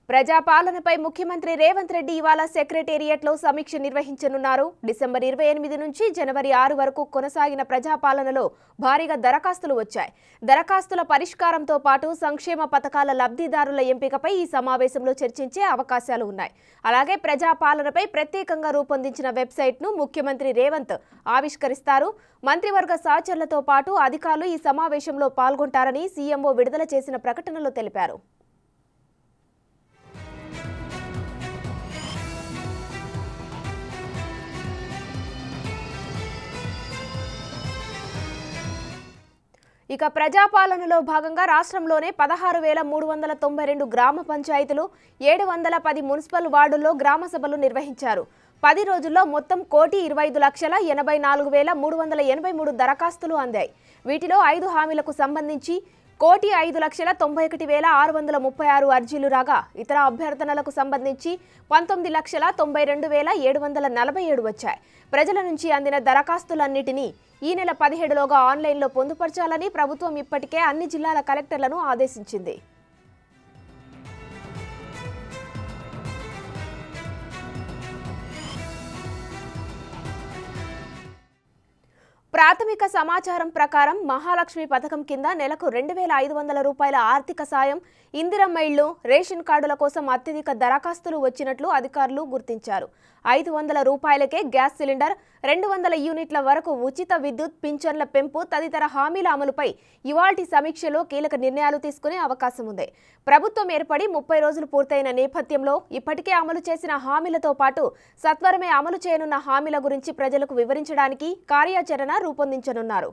ప్రజాపాలనపై ముఖ్యమంత్రి రేవంత్ రెడ్డి ఇవాళ సెక్రటేరియట్లో సమీక్ష నిర్వహించనున్నారు. డిసెంబర్ 28 నుంచి జనవరి 6 వరకు కొనసాగిన ప్రజాపాలనలో భారీగా దరఖాస్తులు వచ్చాయి. దరఖాస్తుల పరిష్కారంతో పాటు సంక్షేమ పథకాల లబ్ధిదారుల ఎంపికపై ఈ సమావేశంలో చర్చించే అవకాశాలు ఉన్నాయి. అలాగే ప్రజాపాలనపై ప్రత్యేకంగా రూపొందించిన వెబ్సైట్ను ముఖ్యమంత్రి రేవంత్ ఆవిష్కరిస్తారు. మంత్రివర్గ సహచరులతో పాటు అధికారులు ఈ సమావేశంలో పాల్గొంటారని సీఎంఓ విడుదల చేసిన ప్రకటనలో తెలిపారు. ఇక ప్రజాపాలనలో భాగంగా రాష్ట్రంలోనే 16,392 గ్రామ పంచాయతీలు, 710 మున్సిపల్ వార్డుల్లో గ్రామ సభలు నిర్వహించారు. 10 రోజుల్లో మొత్తం 1,25,84,383 దరఖాస్తులు అందాయి. వీటిలో 5 హామీలకు సంబంధించి 1,05,91,636 అర్జీలు రాగా, ఇతర అభ్యర్థనలకు సంబంధించి 19,92,747 వచ్చాయి. ప్రజల నుంచి అందిన దరఖాస్తులన్నిటినీ ఈ నెల 17లోగా ఆన్లైన్లో పొందుపరచాలని ప్రభుత్వం ఇప్పటికే అన్ని జిల్లాల కలెక్టర్లను ఆదేశించింది. ప్రాథమిక సమాచారం ప్రకారం మహాలక్ష్మి పథకం కింద నెలకు 2,500 రూపాయల ఆర్థిక సాయం, ఇందిరమ్మ ఇళ్లు, రేషన్ కార్డుల కోసం అత్యధిక దరఖాస్తులు వచ్చినట్లు అధికారులు గుర్తించారు. 500 రూపాయలకే గ్యాస్ సిలిండర్, 200 యూనిట్ల వరకు ఉచిత విద్యుత్, పింఛన్ల పెంపు తదితర హామీల అమలుపై ఇవాల్టి సమీక్షలో కీలక నిర్ణయాలు తీసుకునే అవకాశం ఉంది. ప్రభుత్వం ఏర్పడి 30 రోజులు పూర్తయిన నేపథ్యంలో ఇప్పటికే అమలు చేసిన హామీలతో పాటు సత్వరమే అమలు చేయనున్న హామీల గురించి ప్రజలకు వివరించడానికి కార్యాచరణ రూపొందించనున్నారు.